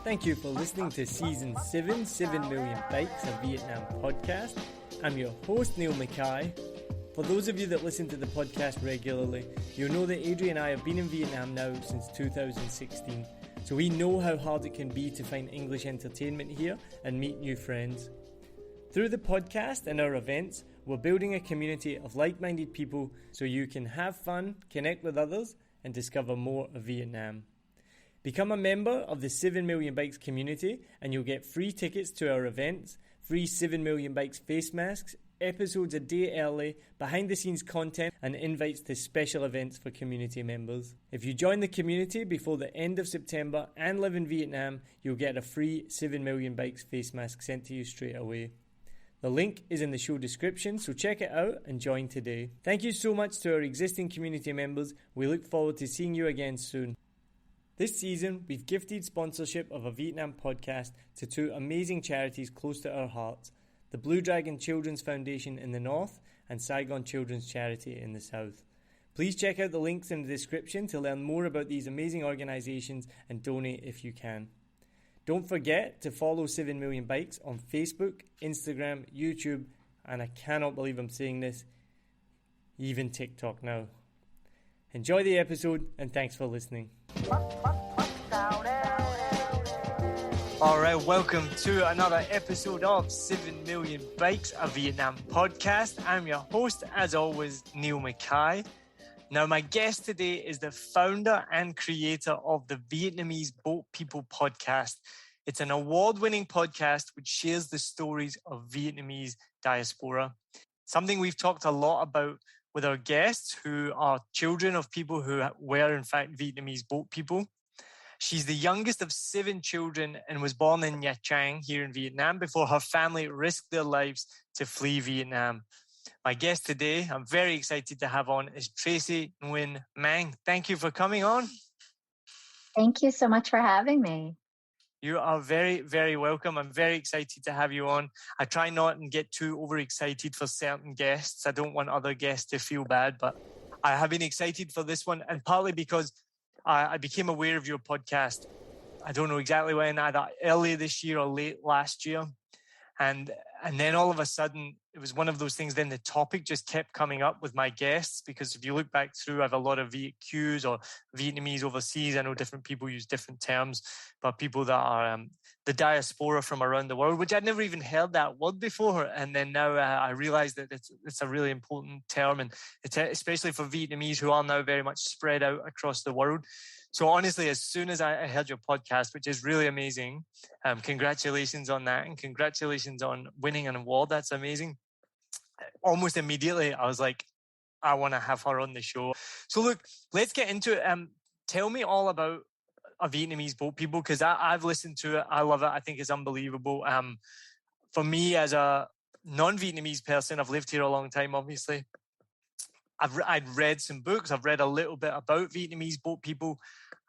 Thank you for listening to Season 7, 7 Million Bikes, a Vietnam podcast. I'm your host, Neil Mackay. For those of you that listen to the podcast regularly, you'll know that Adrian and I have been in Vietnam now since 2016. So we know how hard it can be to find English entertainment here and meet new friends. Through the podcast and our events, we're building a community of like-minded people so you can have fun, connect with others, and discover more of Vietnam. Become a member of the 7 Million Bikes community and you'll get free tickets to our events, free 7 Million Bikes face masks, episodes a day early, behind-the-scenes content, and invites to special events for community members. If you join the community before the end of September and live in Vietnam, you'll get a free 7 Million Bikes face mask sent to you straight away. The link is in the show description, so check it out and join today. Thank you so much to our existing community members. We look forward to seeing you again soon. This season, we've gifted sponsorship of a Vietnam podcast to two amazing charities close to our hearts, the Blue Dragon Children's Foundation in the north and Saigon Children's Charity in the south. Please check out the links in the description to learn more about these amazing organisations and donate if you can. Don't forget to follow 7 Million Bikes on Facebook, Instagram, YouTube, and I cannot believe I'm saying this, even TikTok now. Enjoy the episode and thanks for listening. Alright, welcome to another episode of 7 Million Bikes, a Vietnam podcast. I'm your host, as always, Neil Mackay. Now, my guest today is the founder and creator of the Vietnamese Boat People podcast. It's an award-winning podcast which shares the stories of Vietnamese diaspora. Something we've talked a lot about with our guests who are children of people who were in fact Vietnamese boat people. She's the youngest of 7 children and was born in Nha Trang here in Vietnam before her family risked their lives to flee Vietnam. My guest today, I'm very excited to have on, is Tracey Nguyen Mang. Thank you for coming on. Thank you so much for having me. You are very, very welcome. I'm very excited to have you on. I try not and get too overexcited for certain guests. I don't want other guests to feel bad, but I have been excited for this one, and partly because I became aware of your podcast. I don't know exactly when, either early this year or late last year. And then all of a sudden, it was one of those things, then the topic just kept coming up with my guests, because if you look back through, I have a lot of VQs or Vietnamese overseas. I know different people use different terms, but people that are the diaspora from around the world, which I'd never even heard that word before. And then now I realized that it's a really important term, and it's especially for Vietnamese who are now very much spread out across the world. So honestly, as soon as I heard your podcast, which is really amazing, congratulations on that, and congratulations on winning an award. That's amazing. Almost immediately, I was like, I want to have her on the show. So look, let's get into it. Tell me all about a Vietnamese Boat People, because I've listened to it. I love it. I think it's unbelievable. For me, as a non-Vietnamese person, I've lived here a long time, obviously. I'd read some books. I've read a little bit about Vietnamese boat people,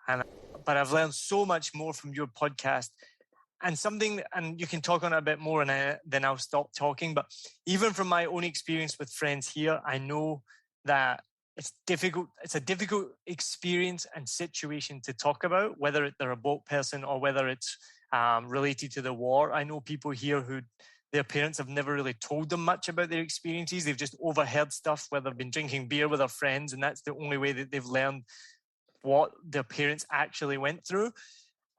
but I've learned so much more from your podcast. And you can talk on it a bit more, and then I'll stop talking. But even from my own experience with friends here, I know that it's difficult. It's a difficult experience and situation to talk about, whether they're a boat person or whether it's related to the war. I know people here who their parents have never really told them much about their experiences. They've just overheard stuff where they've been drinking beer with their friends, and that's the only way that they've learned what their parents actually went through.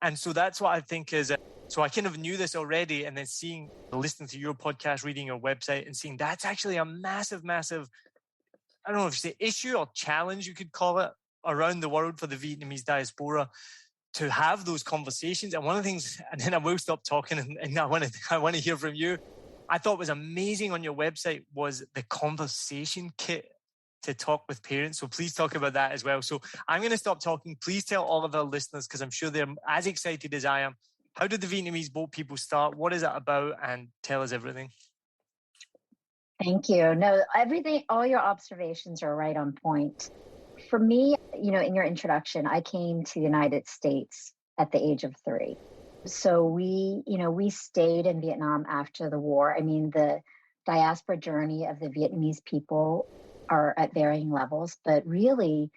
And so that's what I think is... So I kind of knew this already, and then listening to your podcast, reading your website, and seeing that's actually a massive, massive, I don't know if you say issue or challenge, you could call it, around the world for the Vietnamese diaspora to have those conversations. And one of the things, and then I will stop talking, and I want to hear from you. I thought was amazing on your website was the conversation kit to talk with parents. So please talk about that as well. So I'm going to stop talking. Please tell all of our listeners, because I'm sure they're as excited as I am. How did the Vietnamese Boat People start? What is it about? And tell us everything. Thank you. No, all your observations are right on point. For me, in your introduction, I came to the United States at the age of 3. So we stayed in Vietnam after the war. I mean, the diaspora journey of the Vietnamese people are at varying levels, but really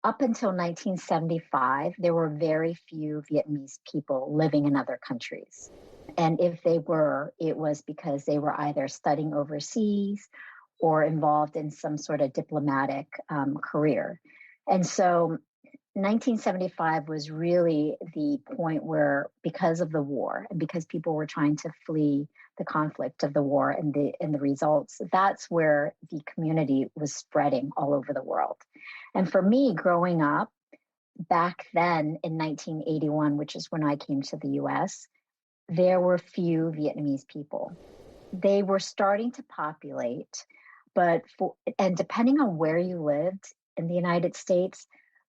up until 1975, there were very few Vietnamese people living in other countries. And if they were, it was because they were either studying overseas or involved in some sort of diplomatic career. And so 1975 was really the point where, because of the war and because people were trying to flee the conflict of the war and the results, that's where the community was spreading all over the world. And for me, growing up back then in 1981, which is when I came to the US, there were few Vietnamese people. They were starting to populate, and depending on where you lived in the United States,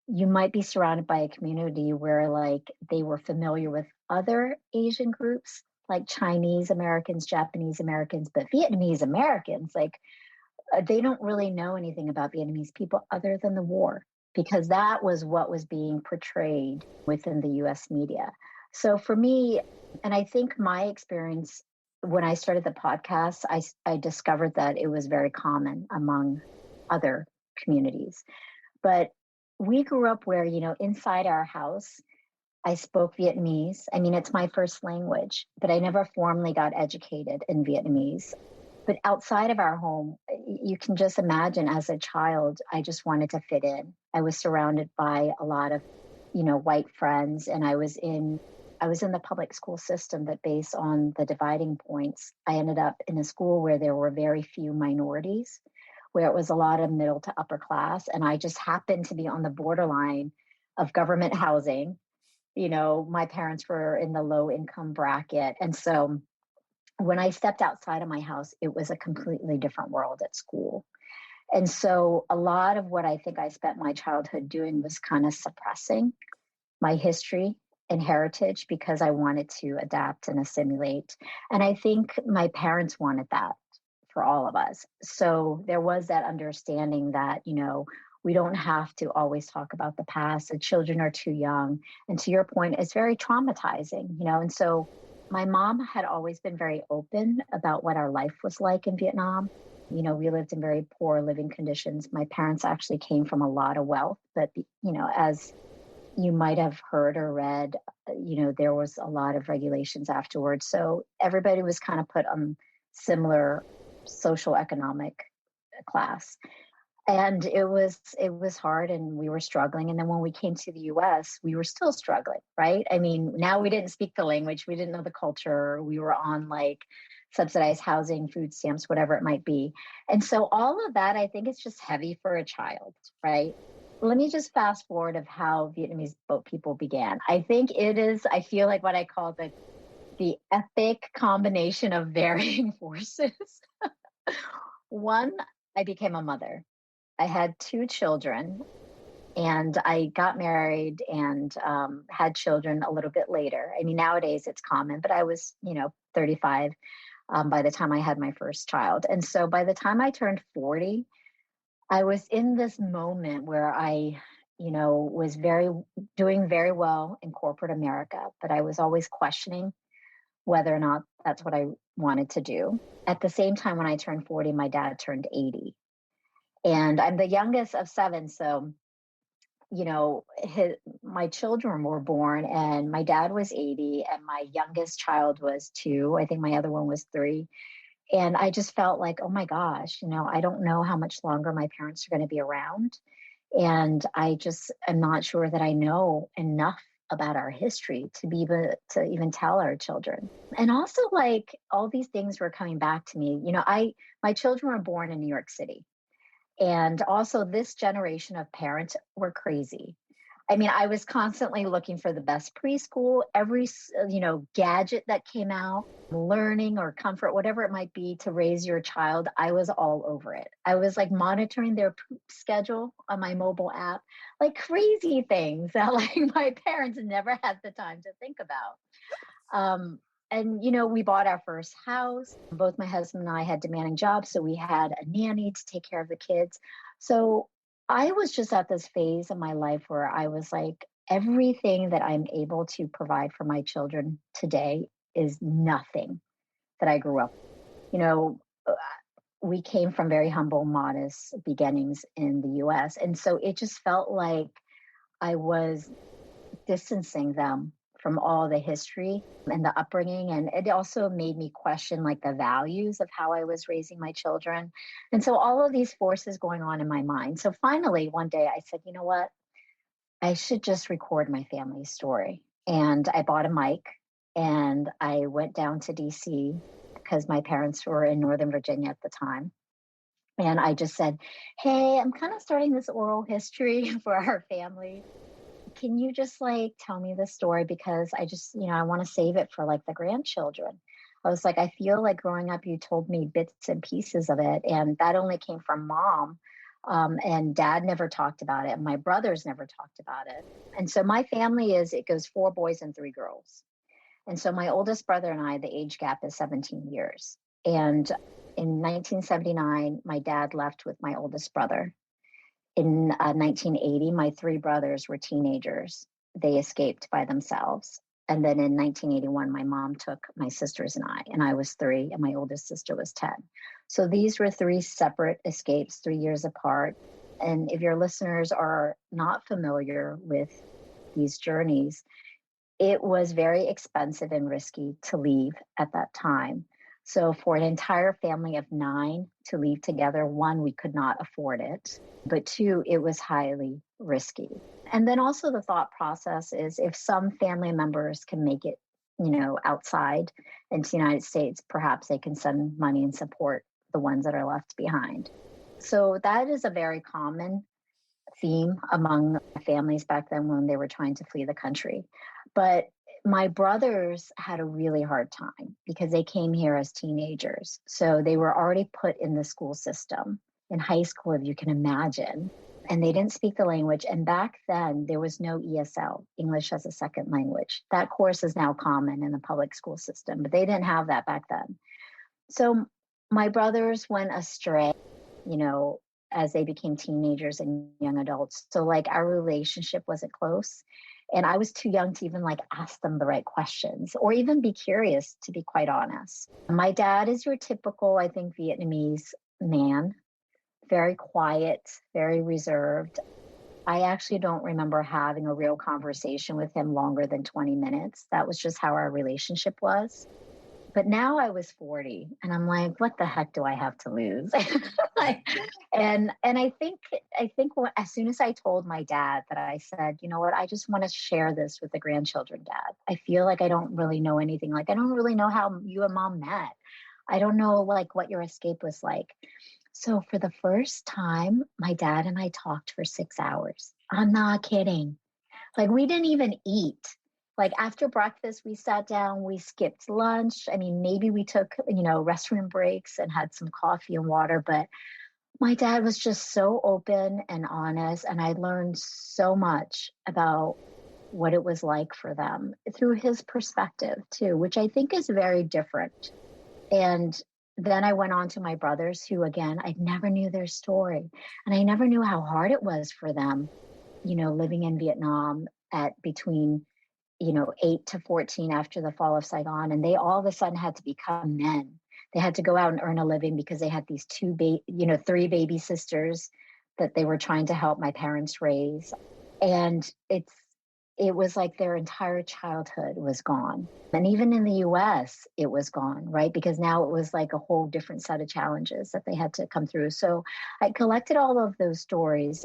you might be surrounded by a community where like they were familiar with other Asian groups like Chinese Americans, Japanese Americans, but Vietnamese Americans, like they don't really know anything about Vietnamese people other than the war, because that was what was being portrayed within the US media. So for me, and I think my experience when I started the podcast, I discovered that it was very common among other communities. But we grew up where, inside our house, I spoke Vietnamese. I mean, it's my first language, but I never formally got educated in Vietnamese. But outside of our home, you can just imagine as a child, I just wanted to fit in. I was surrounded by a lot of, white friends, and I was in the public school system, but based on the dividing points, I ended up in a school where there were very few minorities, where it was a lot of middle to upper class. And I just happened to be on the borderline of government housing. My parents were in the low income bracket. And so when I stepped outside of my house, it was a completely different world at school. And so a lot of what I think I spent my childhood doing was kind of suppressing my history and heritage because I wanted to adapt and assimilate. And I think my parents wanted that for all of us. So there was that understanding that, we don't have to always talk about the past. The children are too young. And to your point, it's very traumatizing, and so my mom had always been very open about what our life was like in Vietnam. We lived in very poor living conditions. My parents actually came from a lot of wealth, but, as you might have heard or read, there was a lot of regulations afterwards. So everybody was kind of put on similar social economic class. And it was hard and we were struggling. And then when we came to the US, we were still struggling, right? I mean, now we didn't speak the language. We didn't know the culture. We were on like subsidized housing, food stamps, whatever it might be. And so all of that, I think it's just heavy for a child, right? Let me just fast forward of how Vietnamese boat people began. I think I feel like what I call the epic combination of varying forces. One, I became a mother. I had 2 children and I got married and had children a little bit later. I mean, nowadays it's common, but I was, 35 by the time I had my first child. And so by the time I turned 40, I was in this moment where I, was doing very well in corporate America, but I was always questioning whether or not that's what I wanted to do. At the same time, when I turned 40, my dad turned 80. And I'm the youngest of 7. So, my children were born and my dad was 80 and my youngest child was 2. I think my other one was 3. And I just felt like, oh my gosh, I don't know how much longer my parents are going to be around. And I just am not sure that I know enough about our history to be able to even tell our children. And also like all these things were coming back to me. My children were born in New York City. And also this generation of parents were crazy. I mean, I was constantly looking for the best preschool, every, gadget that came out, learning or comfort, whatever it might be to raise your child. I was all over it. I was like monitoring their poop schedule on my mobile app, like crazy things that like my parents never had the time to think about. And, we bought our first house. Both my husband and I had demanding jobs. So we had a nanny to take care of the kids. So I was just at this phase of my life where I was like, everything that I'm able to provide for my children today is nothing that I grew up. We came from very humble, modest beginnings in the US. And so it just felt like I was distancing them from all the history and the upbringing. And it also made me question like the values of how I was raising my children. And so all of these forces going on in my mind. So finally, one day I said, you know what? I should just record my family's story. And I bought a mic and I went down to DC because my parents were in Northern Virginia at the time. And I just said, hey, I'm kind of starting this oral history for our family. Can you just like tell me the story? Because I just, I want to save it for like the grandchildren. I was like, I feel like growing up, you told me bits and pieces of it. And that only came from mom. And dad never talked about it. And my brothers never talked about it. And so my family it goes 4 boys and 3 girls. And so my oldest brother and I, the age gap is 17 years. And in 1979, my dad left with my oldest brother. In 1980, my 3 brothers were teenagers. They escaped by themselves. And then in 1981, my mom took my sisters and I was 3, and my oldest sister was 10. So these were 3 separate escapes, 3 years apart. And if your listeners are not familiar with these journeys, it was very expensive and risky to leave at that time. So for an entire family of 9 to leave together, 1, we could not afford it, but 2, it was highly risky. And then also the thought process is if some family members can make it, outside into the United States, perhaps they can send money and support the ones that are left behind. So that is a very common theme among families back then when they were trying to flee the country. But my brothers had a really hard time because they came here as teenagers. So they were already put in the school system in high school, if you can imagine, and they didn't speak the language. And back then there was no ESL, English as a second language. That course is now common in the public school system, but they didn't have that back then. So my brothers went astray, as they became teenagers and young adults. So like our relationship wasn't close. And I was too young to even like ask them the right questions or even be curious, to be quite honest. My dad is your typical, I think, Vietnamese man, very quiet, very reserved. I actually don't remember having a real conversation with him longer than 20 minutes. That was just how our relationship was. But now I was 40 and I'm like, what the heck do I have to lose? and I think as soon as I told my dad that, I said, you know what, I just want to share this with the grandchildren, Dad. I feel like I don't really know anything. Like, I don't really know how you and Mom met. I don't know like what your escape was like. So for the first time, my dad and I talked for 6 hours. I'm not kidding. Like we didn't even eat. Like after breakfast, we sat down, we skipped lunch. I mean, maybe we took, restroom breaks and had some coffee and water, but my dad was just so open and honest. And I learned so much about what it was like for them through his perspective too, which I think is very different. And then I went on to my brothers who, again, I never knew their story. And I never knew how hard it was for them, living in Vietnam at between 8 to 14 after the fall of Saigon. And they all of a sudden had to become men. They had to go out and earn a living because they had these 3 baby sisters that they were trying to help my parents raise. And it was like their entire childhood was gone. And even in the US, it was gone, right? Because now it was like a whole different set of challenges that they had to come through. So I collected all of those stories.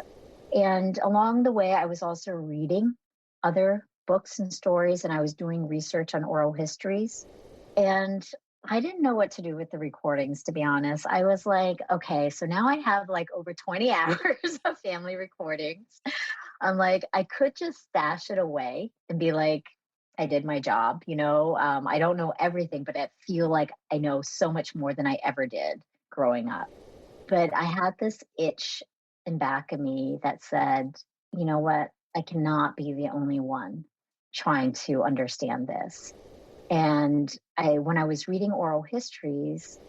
And along the way, I was also reading other books and stories, and I was doing research on oral histories. And I didn't know what to do with the recordings, to be honest. I was like, okay, so now I have like over 20 hours of family recordings. I'm like, I could just stash it away and be like, I did my job, I don't know everything, but I feel like I know so much more than I ever did growing up. But I had this itch in back of me that said, you know what, I cannot be the only one trying to understand this. And when I was reading oral histories,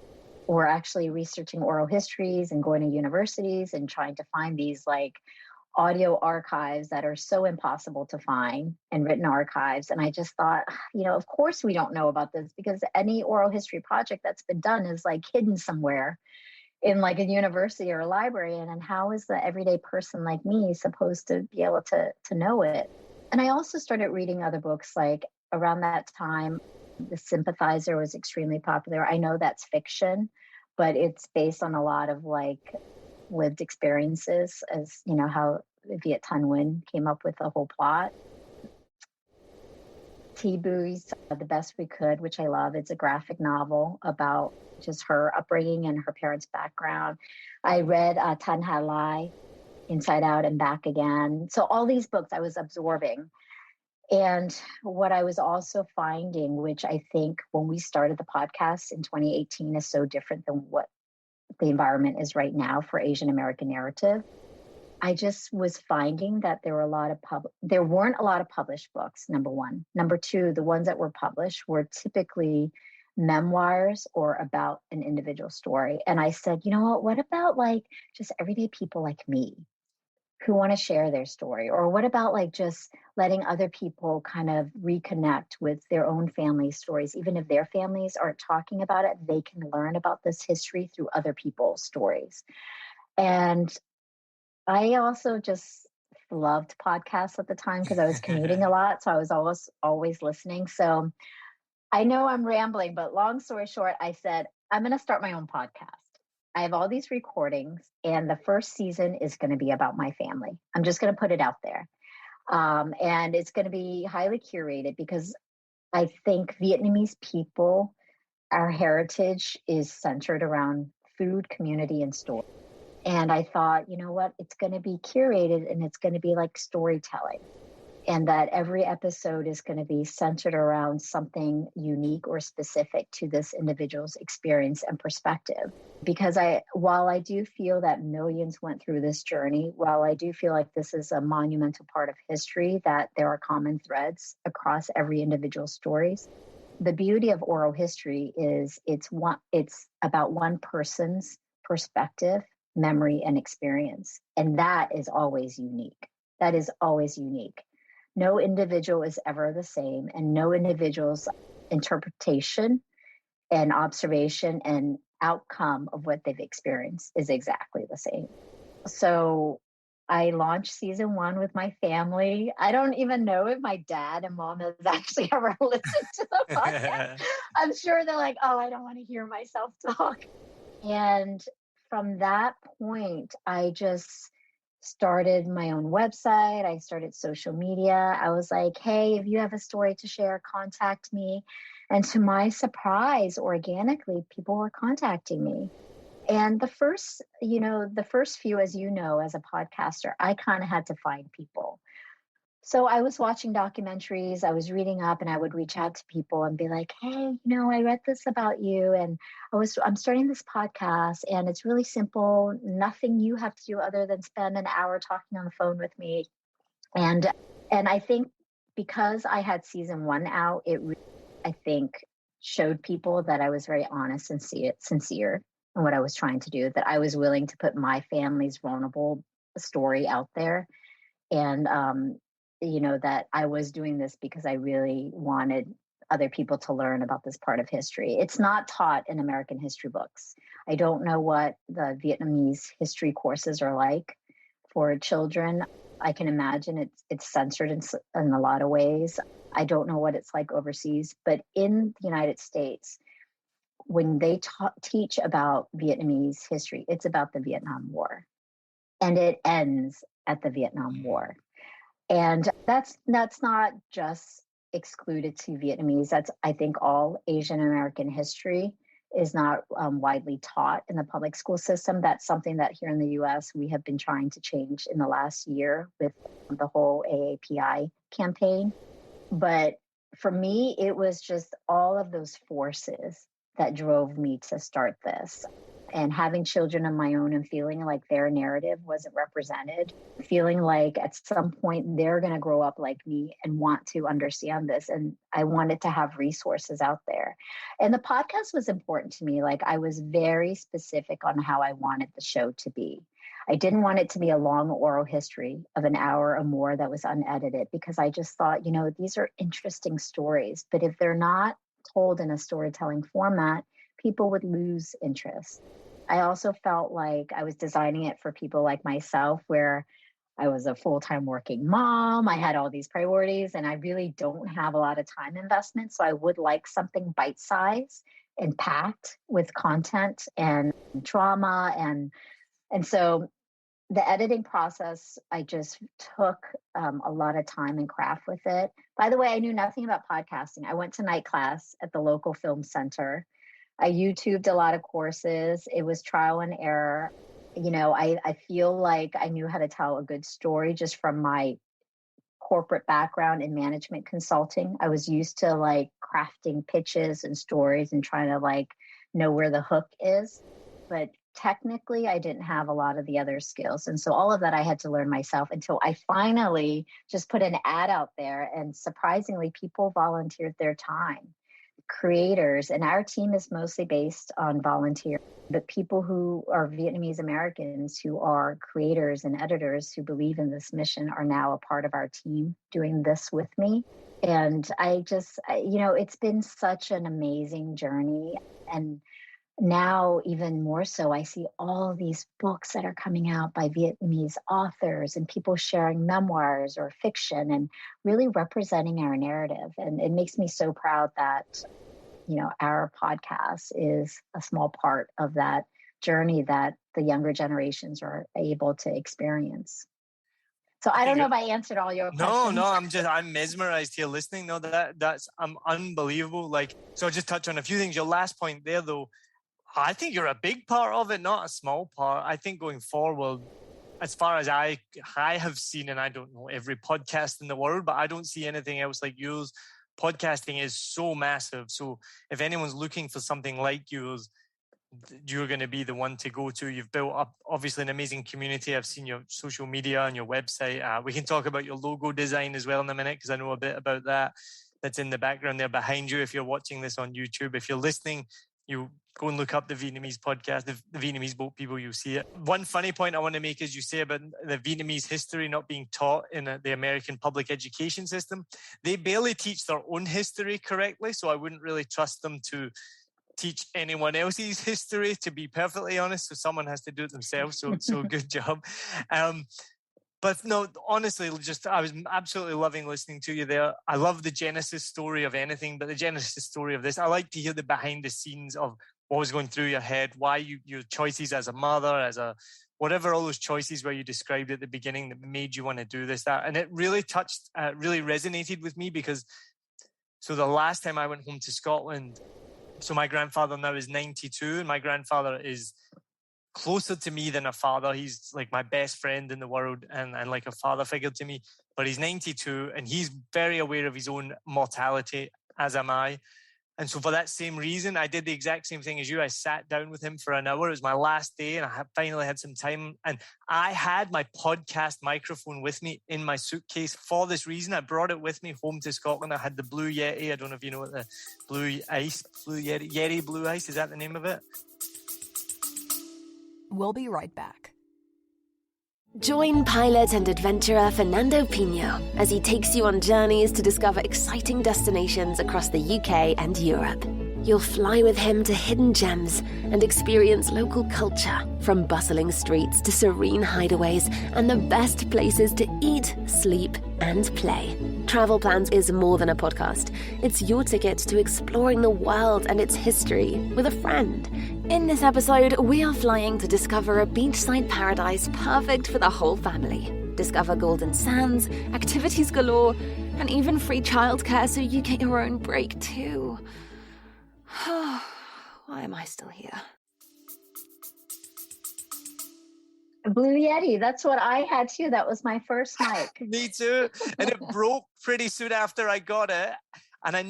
or actually researching oral histories and going to universities and trying to find these like audio archives that are so impossible to find, and written archives. And I just thought, of course we don't know about this, because any oral history project that's been done is like hidden somewhere in like a university or a library, and how is the everyday person like me supposed to be able to know it? And I also started reading other books. Like around that time, The Sympathizer was extremely popular. I know that's fiction, but it's based on a lot of like lived experiences, as you know, how Viet Thanh Nguyen came up with the whole plot. Thibaut's The Best We Could, which I love. It's a graphic novel about just her upbringing and her parents' background. I read Tan Ha Lai, Inside Out and Back Again. So all these books I was absorbing. And what I was also finding, which I think when we started the podcast in 2018 is so different than what the environment is right now for Asian American narrative. I just was finding that there weren't a lot of published books, number one. Number two, the ones that were published were typically memoirs or about an individual story. And I said, you know what about like just everyday people like me who want to share their story? Or what about like just letting other people kind of reconnect with their own family stories? Even if their families aren't talking about it, they can learn about this history through other people's stories. And I also just loved podcasts at the time because I was commuting a lot. So I was always listening. So I know I'm rambling, but long story short, I said, I'm going to start my own podcast. I have all these recordings, and the first season is going to be about my family. I'm just going to put it out there. And it's going to be highly curated because I think Vietnamese people, our heritage is centered around food, community, and story. And I thought, you know what, it's going to be curated and it's going to be like storytelling. And that every episode is going to be centered around something unique or specific to this individual's experience and perspective. Because while I do feel that millions went through this journey, while I do feel like this is a monumental part of history, that there are common threads across every individual's stories, the beauty of oral history is it's about one person's perspective, memory, and experience. And that is always unique. That is always unique. No individual is ever the same, and no individual's interpretation and observation and outcome of what they've experienced is exactly the same. So I launched season 1 with my family. I don't even know if my dad and mom has actually ever listened to the podcast. I'm sure they're like, oh, I don't want to hear myself talk. And from that point, I just started my own website. I started social media. I was like, hey, if you have a story to share, contact me. And to my surprise, organically, people were contacting me. And the first few, as you know, as a podcaster, I kind of had to find people. So I was watching documentaries, I was reading up, and I would reach out to people and be like, hey, I read this about you, and I'm starting this podcast, and it's really simple. Nothing you have to do other than spend an hour talking on the phone with me. And I think because I had season 1 out, it really, I think, showed people that I was very honest and sincere in what I was trying to do, that I was willing to put my family's vulnerable story out there. And, that I was doing this because I really wanted other people to learn about this part of history. It's not taught in American history books. I don't know what the Vietnamese history courses are like for children. I can imagine it's censored in a lot of ways. I don't know what it's like overseas, but in the United States, when they teach about Vietnamese history, it's about the Vietnam War, and it ends at the Vietnam War. And that's not just excluded to Vietnamese. That's, I think, all Asian American history is not widely taught in the public school system. That's something that here in the US, we have been trying to change in the last year with the whole AAPI campaign. But for me, it was just all of those forces that drove me to start this. And having children of my own and feeling like their narrative wasn't represented, feeling like at some point they're going to grow up like me and want to understand this. And I wanted to have resources out there. And the podcast was important to me. Like, I was very specific on how I wanted the show to be. I didn't want it to be a long oral history of an hour or more that was unedited, because I just thought, these are interesting stories. But if they're not told in a storytelling format, people would lose interest. I also felt like I was designing it for people like myself, where I was a full-time working mom. I had all these priorities and I really don't have a lot of time investment. So I would like something bite-sized and packed with content and drama. And so the editing process, I just took a lot of time and craft with it. By the way, I knew nothing about podcasting. I went to night class at the local film center. I YouTubed a lot of courses. It was trial and error. I feel like I knew how to tell a good story just from my corporate background in management consulting. I was used to like crafting pitches and stories and trying to like know where the hook is. But technically, I didn't have a lot of the other skills. And so all of that I had to learn myself until I finally just put an ad out there. And surprisingly, people volunteered their time. Creators, and our team is mostly based on volunteer, but people who are Vietnamese Americans who are creators and editors who believe in this mission are now a part of our team doing this with me. And it's been such an amazing journey. And now, even more so, I see all these books that are coming out by Vietnamese authors and people sharing memoirs or fiction and really representing our narrative. And it makes me so proud that, our podcast is a small part of that journey that the younger generations are able to experience. So I don't know if I answered all your questions. No, I'm mesmerized here listening. No, that's unbelievable. So I'll just touch on a few things. Your last point there, though, I think you're a big part of it, not a small part. I think going forward, as far as I have seen, and I don't know every podcast in the world, but I don't see anything else like yours. Podcasting is so massive. So if anyone's looking for something like yours, you're going to be the one to go to. You've built up, obviously, an amazing community. I've seen your social media and your website. We can talk about your logo design as well in a minute, because I know a bit about that. That's in the background there behind you if you're watching this on YouTube. If you're listening, you go and look up the Vietnamese podcast, the Vietnamese Boat People, you'll see it. One funny point I want to make is you say about the Vietnamese history not being taught in the American public education system. They barely teach their own history correctly, so I wouldn't really trust them to teach anyone else's history, to be perfectly honest. So someone has to do it themselves, so good job. But no, honestly, I was absolutely loving listening to you there. I love the genesis story of anything, but the genesis story of this, I like to hear the behind the scenes of what was going through your head, why your choices as a mother, whatever all those choices where you described at the beginning that made you want to do this, that. And it really really resonated with me because, so the last time I went home to Scotland, so my grandfather now is 92, and my grandfather is closer to me than a father. He's like my best friend in the world and like a father figure to me, but he's 92 and he's very aware of his own mortality, as am I. And so for that same reason, I did the exact same thing as you. I sat down with him for an hour. It was my last day and I finally had some time. And I had my podcast microphone with me in my suitcase for this reason. I brought it with me home to Scotland. I had the Blue Yeti. I don't know if you know what the Blue Yeti Blue Ice, is that the name of it? We'll be right back. Join pilot and adventurer Fernando Pino as he takes you on journeys to discover exciting destinations across the UK and Europe. You'll fly with him to hidden gems and experience local culture, from bustling streets to serene hideaways and the best places to eat, sleep, and play. Travel Plans is more than a podcast. It's your ticket to exploring the world and its history with a friend. In this episode, we are flying to discover a beachside paradise perfect for the whole family. Discover golden sands, activities galore, and even free childcare so you get your own break too. Why am I still here? Blue Yeti, that's what I had too. That was my first mic. Me too. And it broke pretty soon after I got it. And I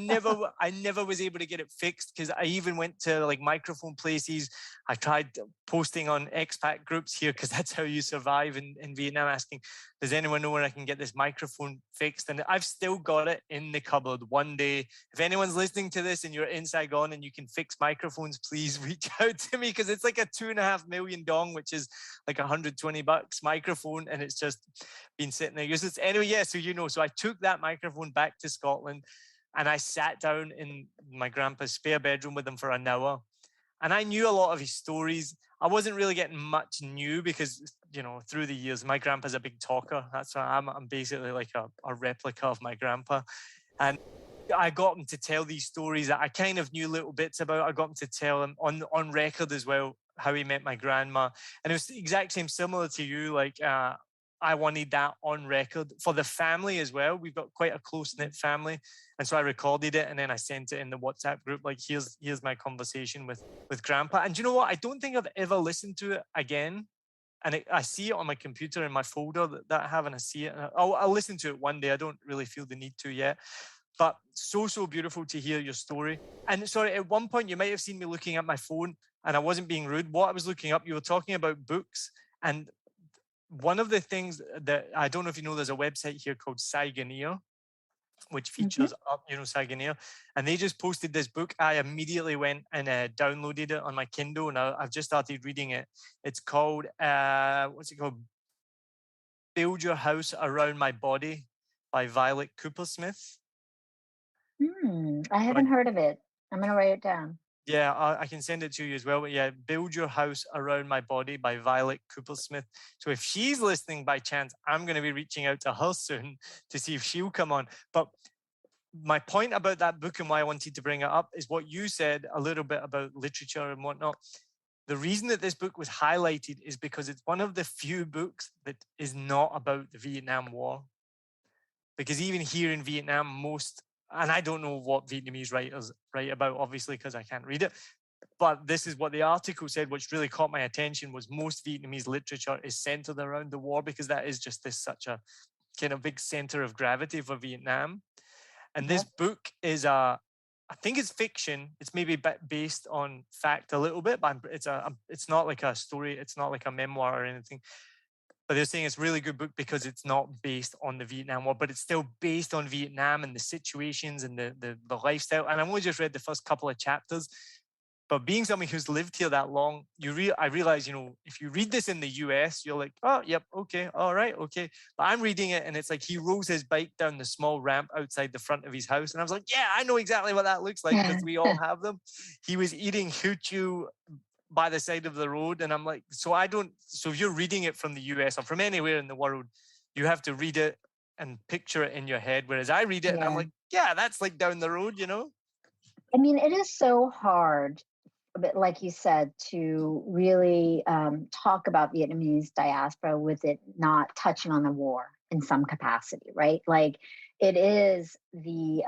never was able to get it fixed, because I even went to like microphone places. I tried posting on expat groups here, because that's how you survive in Vietnam, asking, does anyone know where I can get this microphone fixed? And I've still got it in the cupboard. One day, if anyone's listening to this and you're in Saigon and you can fix microphones, please reach out to me, because it's like a 2.5 million dong, which is like $120 microphone. And it's just been sitting there. Anyway, yeah, so I took that microphone back to Scotland. And I sat down in my grandpa's spare bedroom with him for an hour. And I knew a lot of his stories. I wasn't really getting much new because, you know, through the years, my grandpa's a big talker. That's why I'm basically like a replica of my grandpa. And I got him to tell these stories that I kind of knew little bits about. I got him to tell him on record as well how he met my grandma. And it was the exact same, similar to you. Like, I wanted that on record for the family as well. We've got quite a close-knit family. And so I recorded it and then I sent it in the WhatsApp group. Like, here's my conversation with Grandpa. And you know what? I don't think I've ever listened to it again. And I see it on my computer in my folder that I have, and I see it. I'll listen to it one day. I don't really feel the need to yet. But so beautiful to hear your story. And sorry, at one point you might have seen me looking at my phone and I wasn't being rude. What I was looking up, you were talking about books. And one of the things that, I don't know if you know, there's a website here called Saigoneer, which features Saigoneer. And they just posted this book. I immediately went and downloaded it on my Kindle, and I've just started reading it. It's called, what's it called? Build Your House Around My Body by Violet Coopersmith. I haven't heard of it. I'm going to write it down. Yeah, I can send it to you as well. But yeah, Build Your House Around My Body by Violet Coopersmith. So if she's listening by chance, I'm going to be reaching out to her soon to see if she'll come on. But my point about that book and why I wanted to bring it up is what you said a little bit about literature and whatnot. The reason that this book was highlighted is because it's one of the few books that is not about the Vietnam War. Because even here in Vietnam, and I don't know what Vietnamese writers write about, obviously, because I can't read it. But this is what the article said, which really caught my attention, was most Vietnamese literature is centered around the war, because that is just such a kind of big center of gravity for Vietnam. And this book is I think it's fiction. It's maybe based on fact a little bit, but it's not like a story. It's not like a memoir or anything. But they're saying it's a really good book because it's not based on the Vietnam War, but it's still based on Vietnam and the situations and the lifestyle. And I've only just read the first couple of chapters. But being someone who's lived here that long, I realize, if you read this in the US, you're like, oh, yep, okay, all right, okay. But I'm reading it and it's like he rolls his bike down the small ramp outside the front of his house. And I was like, yeah, I know exactly what that looks like because we all have them. He was eating hoochoo by the side of the road. And I'm like, so if you're reading it from the US or from anywhere in the world, you have to read it and picture it in your head. Whereas I read it and I'm like, yeah, that's like down the road, I mean, it is so hard, but like you said, to really talk about Vietnamese diaspora with it not touching on the war in some capacity, right? Like it is the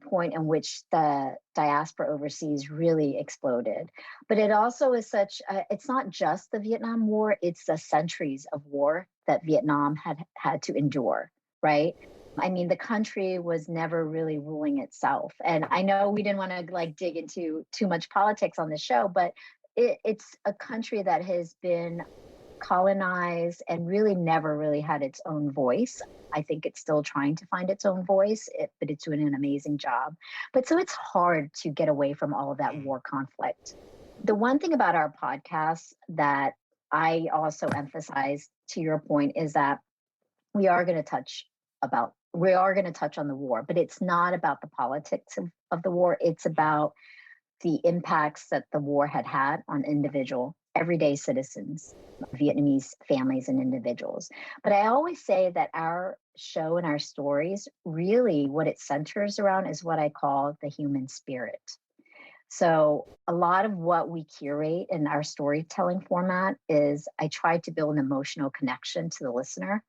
point in which the diaspora overseas really exploded. But it also is it's not just the Vietnam War, it's the centuries of war that Vietnam had to endure, right? I mean, the country was never really ruling itself. And I know we didn't want to dig into too much politics on the show, but it's a country that has been colonized and really never really had its own voice. I think it's still trying to find its own voice, but it's doing an amazing job. But so it's hard to get away from all of that war conflict. The one thing about our podcast that I also emphasize, to your point, is that we are going to touch on the war, but it's not about the politics of the war. It's about the impacts that the war had on individual, everyday citizens, Vietnamese families and individuals. But I always say that our show and our stories, really what it centers around is what I call the human spirit. So a lot of what we curate in our storytelling format is I try to build an emotional connection to the listener.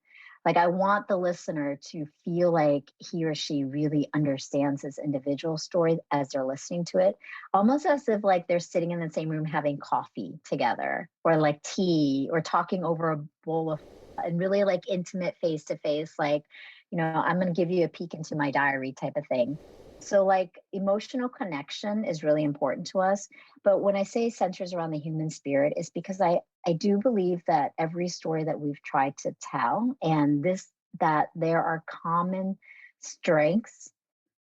Like I want the listener to feel like he or she really understands this individual story as they're listening to it, almost as if like they're sitting in the same room having coffee together or like tea or talking over a bowl of, and really like intimate face to face, like, I'm going to give you a peek into my diary type of thing. So like emotional connection is really important to us. But when I say centers around the human spirit, it's because I do believe that every story that we've tried to tell that there are common strengths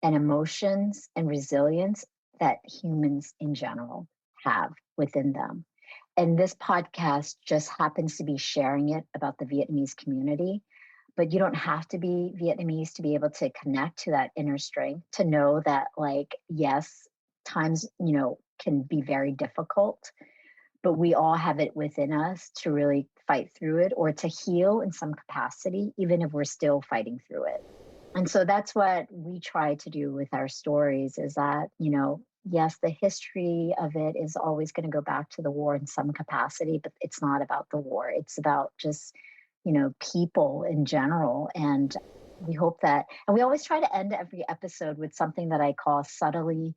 and emotions and resilience that humans in general have within them. And this podcast just happens to be sharing it about the Vietnamese community. But you don't have to be Vietnamese to be able to connect to that inner strength, to know that, like, yes, times, can be very difficult, but we all have it within us to really fight through it or to heal in some capacity, even if we're still fighting through it. And so that's what we try to do with our stories, is that, yes, the history of it is always going to go back to the war in some capacity, but it's not about the war. It's about just, people in general. And we hope that, and we always try to end every episode with something that I call subtly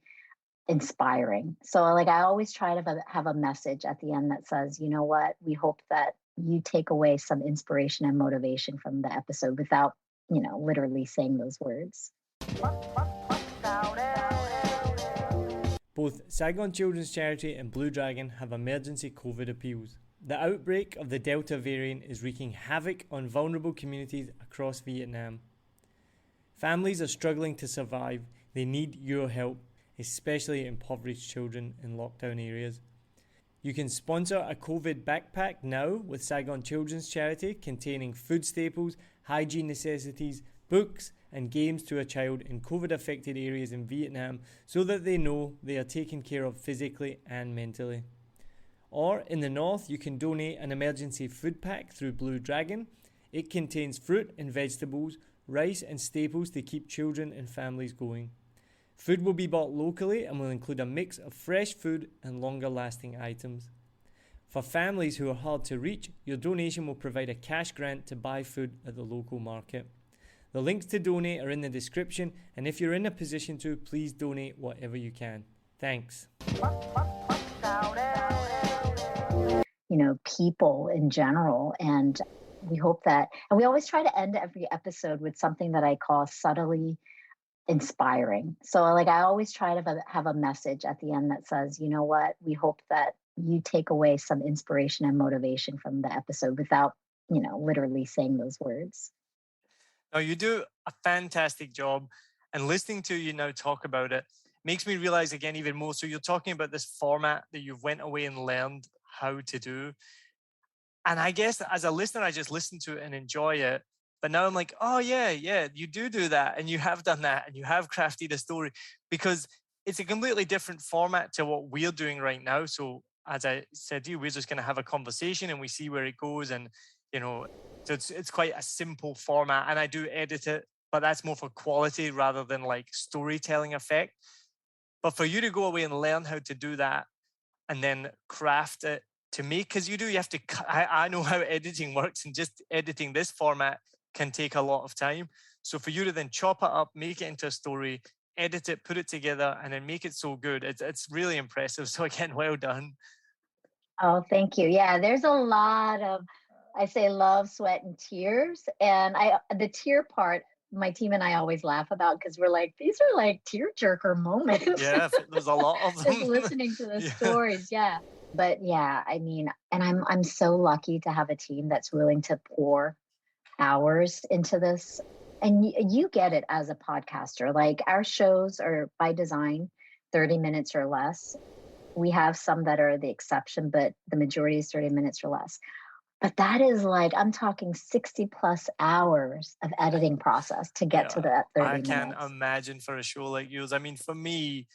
inspiring. So I always try to have a message at the end that says, you know what, we hope that you take away some inspiration and motivation from the episode without, literally saying those words. Both Saigon Children's Charity and Blue Dragon have emergency COVID appeals. The outbreak of the Delta variant is wreaking havoc on vulnerable communities across Vietnam. Families are struggling to survive. They need your help, especially impoverished children in lockdown areas. You can sponsor a COVID backpack now with Saigon Children's Charity, containing food staples, hygiene necessities, books and games to a child in COVID-affected areas in Vietnam, so that they know they are taken care of physically and mentally. Or in the north, you can donate an emergency food pack through Blue Dragon. It contains fruit and vegetables, rice and staples to keep children and families going. Food will be bought locally and will include a mix of fresh food and longer lasting items. For families who are hard to reach, your donation will provide a cash grant to buy food at the local market. The links to donate are in the description, and if you're in a position to, please donate whatever you can. Thanks. People in general. And we hope that, and we always try to end every episode with something that I call subtly inspiring. So I always try to have a message at the end that says, you know what, we hope that you take away some inspiration and motivation from the episode without, literally saying those words. Now, you do a fantastic job, and listening to you now talk about it makes me realize again even more. So you're talking about this format that you've went away and learned how to do. And I guess as a listener, I just listen to it and enjoy it. But now I'm like, oh yeah, you do that. And you have done that. And you have crafted a story, because it's a completely different format to what we're doing right now. So as I said to you, we're just going to have a conversation and we see where it goes. And, so it's quite a simple format. And I do edit it, but that's more for quality rather than like storytelling effect. But for you to go away and learn how to do that and then craft it to make, because you have to, I know how editing works, and just editing this format can take a lot of time. So for you to then chop it up, make it into a story, edit it, put it together, and then make it so good, it's really impressive. So again, well done. Oh, thank you. Yeah, there's a lot of, I say, love, sweat, and tears. And the tear part, my team and I always laugh about, because we're like, these are like tearjerker moments. Yeah, there's a lot of them. Just listening to the stories, yeah. But yeah, and I'm so lucky to have a team that's willing to pour hours into this. And you get it as a podcaster. Like, our shows are by design 30 minutes or less. We have some that are the exception, but the majority is 30 minutes or less. But that is I'm talking 60 plus hours of editing process to get to that 30 minutes. I can't imagine for a show like yours. I mean, for me,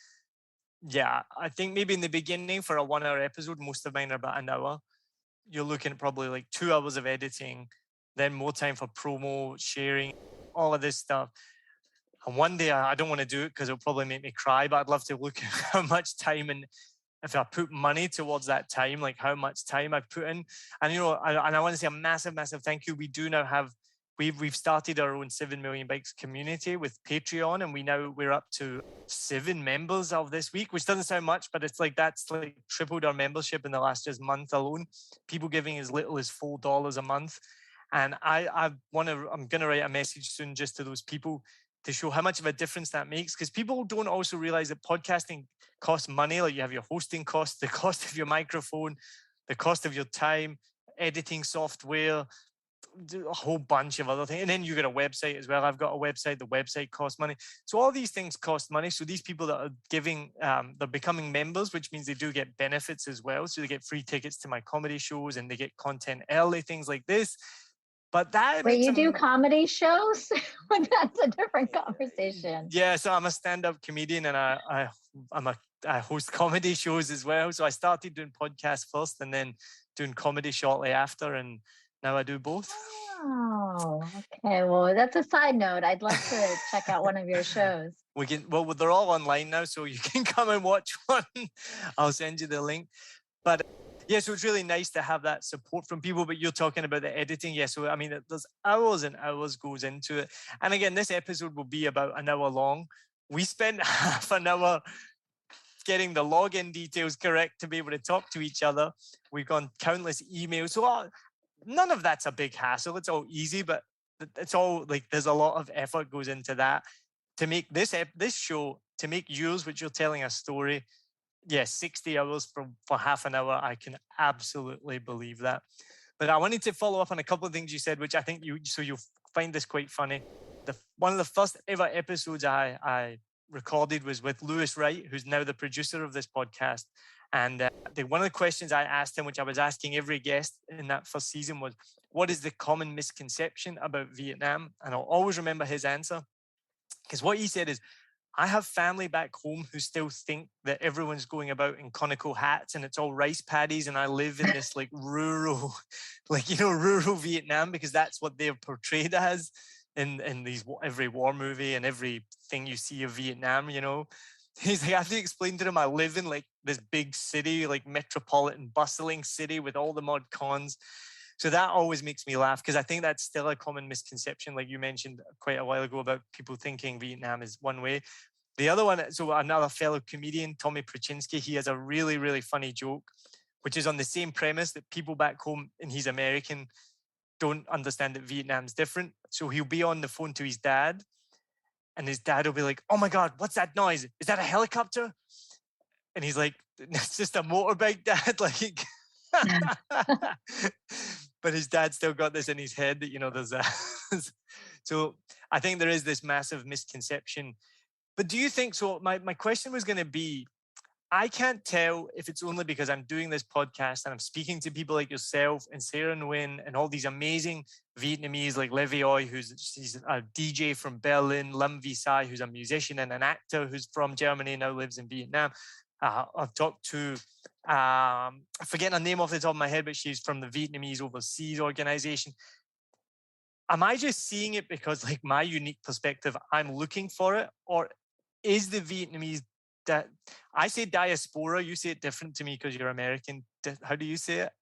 I think maybe in the beginning for a 1 hour episode, most of mine are about an hour. You're looking at probably like 2 hours of editing, then more time for promo, sharing, all of this stuff. And one day I don't want to do it because it'll probably make me cry, but I'd love to look at how much time, and if I put money towards that time, like how much time I've put in. And, I want to say a massive, massive thank you. We do now have, we've started our own 7 Million Bikes community with Patreon, and we're up to 7 members of this week, which doesn't sound much, but it's that's tripled our membership in the last just month alone. People giving as little as $4 a month. And I'm going to write a message soon just to those people to show how much of a difference that makes, because people don't also realize that podcasting costs money. Like, you have your hosting costs, the cost of your microphone, the cost of your time, editing software, a whole bunch of other things. And then you get a website as well. I've got a website. The website costs money. So all these things cost money. So these people that are giving, they're becoming members, which means they do get benefits as well. So they get free tickets to my comedy shows, and they get content early, things like this. But that Wait, you do comedy shows? That's a different conversation. Yeah, so I'm a stand-up comedian, and I'm a I host comedy shows as well. So I started doing podcasts first and then doing comedy shortly after. And now I do both. Oh, okay. Well, that's a side note. I'd love to check out one of your shows. Well, they're all online now, so you can come and watch one. I'll send you the link. But yeah, so it's really nice to have that support from people. But you're talking about the editing. Yeah, so I mean, there's hours and hours goes into it. And again, this episode will be about an hour long. We spent half an hour getting the login details correct to be able to talk to each other. We've gone countless emails. So none of that's a big hassle. It's all easy, but it's all like there's a lot of effort goes into that to make this show, to make yours, which you're telling a story. Yes, 60 hours for half an hour. I can absolutely believe that. But I wanted to follow up on a couple of things you said, which I think you'll find this quite funny. One of the first ever episodes I recorded was with Lewis Wright, who's now the producer of this podcast. And one of the questions I asked him, which I was asking every guest in that first season, was, what is the common misconception about Vietnam? And I'll always remember his answer, because what he said is, I have family back home who still think that everyone's going about in conical hats and it's all rice paddies, and I live in this like rural, rural Vietnam, because that's what they're portrayed as in these every war movie and everything you see of Vietnam. He's like, I have to explain to them I live in like this big city, like metropolitan bustling city with all the mod cons. So that always makes me laugh, because I think that's still a common misconception, like you mentioned quite a while ago, about people thinking Vietnam is one way. The other one, so another fellow comedian, Tommy Prachinsky, he has a really, really funny joke, which is on the same premise that people back home, and he's American, don't understand that Vietnam's different. So he'll be on the phone to his dad, and his dad will be like, oh my God, what's that noise? Is that a helicopter? And he's like, it's just a motorbike, Dad. Like, but his dad still got this in his head that, there's a. So I think there is this massive misconception. But do you think, so my question was going to be, I can't tell if it's only because I'm doing this podcast and I'm speaking to people like yourself and Sarah Nguyen and all these amazing Vietnamese, like Levi Oi, she's a DJ from Berlin, Lim Vi Sai, who's a musician and an actor who's from Germany, now lives in Vietnam. I've talked to, I forget her name off the top of my head, but she's from the Vietnamese Overseas Organization. Am I just seeing it because, like, my unique perspective, I'm looking for it? Or is the Vietnamese, that I say diaspora, you say it different to me because you're American. How do you say it?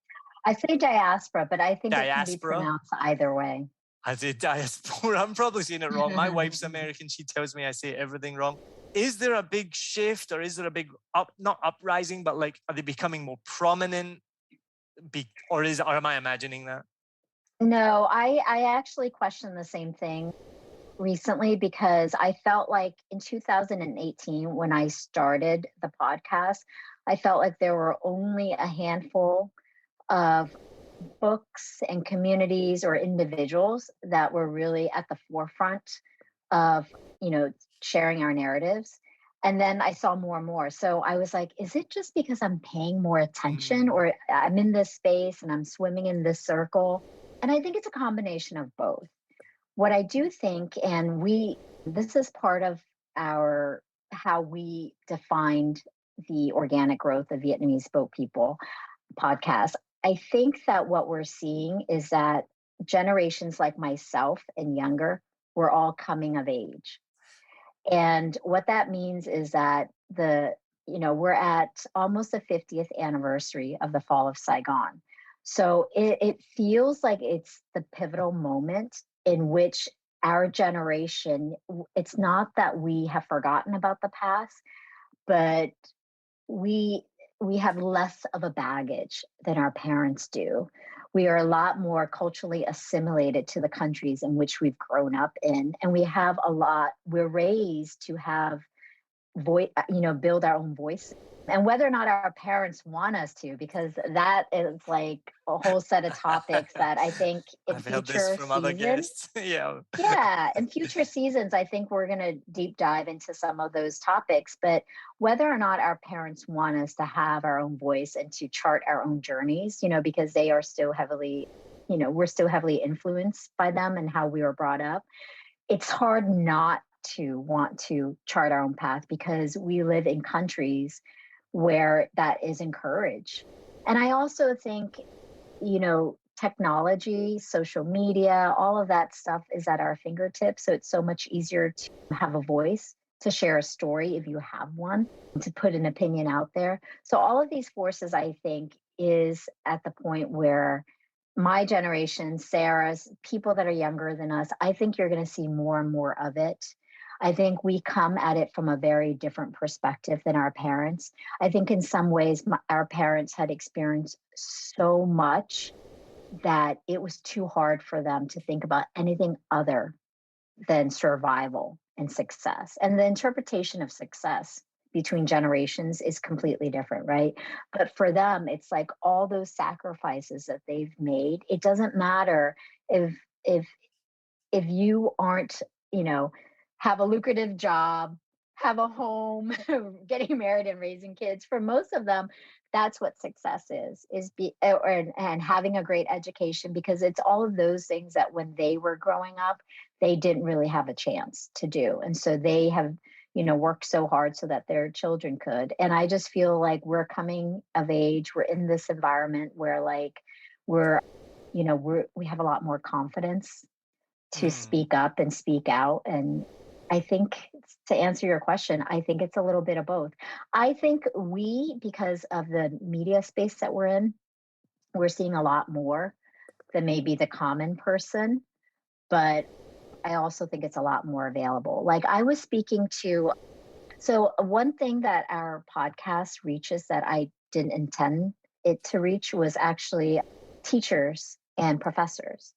I say diaspora, but I think diaspora. It can be pronounced either way. I say diaspora. I'm probably saying it wrong. My wife's American. She tells me I say everything wrong. Is there a big shift, or is there a big not uprising, but like, are they becoming more prominent? Or am I imagining that? No, I actually questioned the same thing recently, because I felt like in 2018, when I started the podcast, I felt like there were only a handful of books and communities or individuals that were really at the forefront of, sharing our narratives. And then I saw more and more. So I was like, is it just because I'm paying more attention, or I'm in this space and I'm swimming in this circle? And I think it's a combination of both. What I do think, and this is part of how we defined the organic growth of Vietnamese Boat People podcast. I think that what we're seeing is that generations like myself and younger, we're all coming of age. And what that means is that we're at almost the 50th anniversary of the fall of Saigon. So it feels like it's the pivotal moment in which our generation, it's not that we have forgotten about the past, but we have less of a baggage than our parents do. We are a lot more culturally assimilated to the countries in which we've grown up in. And we're raised to have build our own voice. And whether or not our parents want us to, because that is like a whole set of topics that I think in I've future heard this from other guests. Yeah. In future seasons, I think we're going to deep dive into some of those topics. But whether or not our parents want us to have our own voice and to chart our own journeys, because they are still heavily, we're still heavily influenced by them and how we were brought up. It's hard not to want to chart our own path because we live in countries where that is encouraged. And I also think, technology, social media, all of that stuff is at our fingertips. So it's so much easier to have a voice, to share a story if you have one, to put an opinion out there. So all of these forces, I think, is at the point where my generation, Sarah's, people that are younger than us, I think you're going to see more and more of it. I think we come at it from a very different perspective than our parents. I think in some ways, our parents had experienced so much that it was too hard for them to think about anything other than survival and success. And the interpretation of success between generations is completely different, right? But for them, it's like all those sacrifices that they've made. It doesn't matter if you aren't, have a lucrative job, have a home, getting married and raising kids. For most of them, that's what success is and having a great education, because it's all of those things that when they were growing up, they didn't really have a chance to do. And so they have, worked so hard so that their children could. And I just feel like we're coming of age. We're in this environment where we have a lot more confidence to speak up and speak out. And I think, to answer your question, I think it's a little bit of both. I think because of the media space that we're in, we're seeing a lot more than maybe the common person. But I also think it's a lot more available. Like I was speaking to, so one thing that our podcast reaches that I didn't intend it to reach was actually teachers and professors.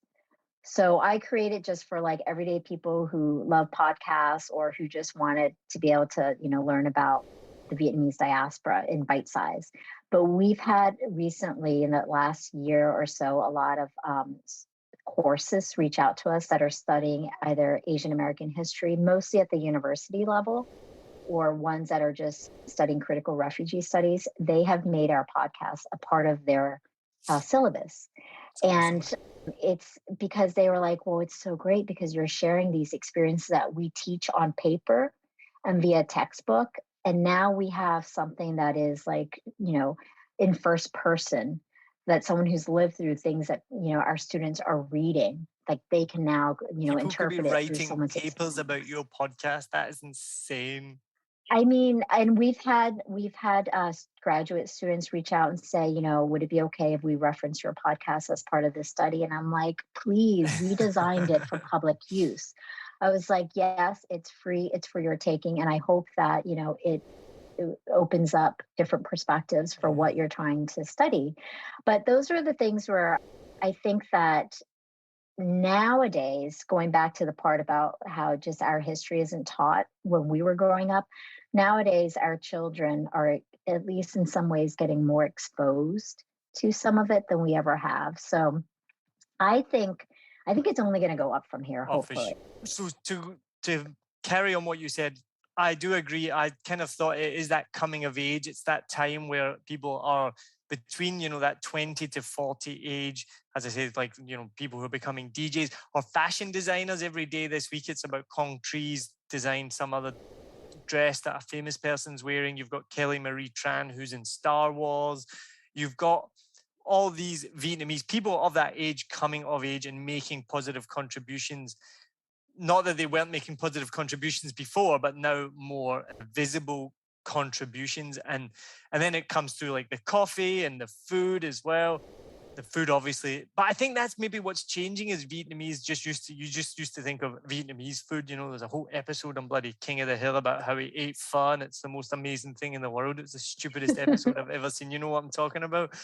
So I created just for like everyday people who love podcasts or who just wanted to be able to, learn about the Vietnamese diaspora in bite size. But we've had recently in the last year or so, a lot of courses reach out to us that are studying either Asian American history, mostly at the university level, or ones that are just studying critical refugee studies. They have made our podcast a part of their syllabus. And it's because they were like, well, it's so great because you're sharing these experiences that we teach on paper and via textbook. And now we have something that is like, in first person, that someone who's lived through things that, our students are reading, like they can now, People interpret could be it writing through someone's papers experience. about your podcast. That is insane. I mean, and we've had graduate students reach out and say, would it be okay if we reference your podcast as part of this study? And I'm like, please, we designed it for public use. I was like, yes, it's free. It's for your taking. And I hope that, it opens up different perspectives for what you're trying to study. But those are the things where I think that nowadays, going back to the part about how just our history isn't taught when we were growing up, nowadays our children are at least in some ways getting more exposed to some of it than we ever have. So I think it's only going to go up from here, hopefully. So to carry on what you said, I do agree. I kind of thought it is that coming of age. It's that time where people are between, that 20 to 40 age, as I said, like, people who are becoming DJs or fashion designers. Every day this week, it's about Kong Trees design some other dress that a famous person's wearing. You've got Kelly Marie Tran, who's in Star Wars. You've got all these Vietnamese people of that age coming of age and making positive contributions. Not that they weren't making positive contributions before, but now more visible contributions. And then it comes through like the coffee and the food as well. The food, obviously. But I think that's maybe what's changing is Vietnamese you just used to think of Vietnamese food. There's a whole episode on bloody King of the Hill about how he ate pho. It's the most amazing thing in the world. It's the stupidest episode I've ever seen. You know what I'm talking about?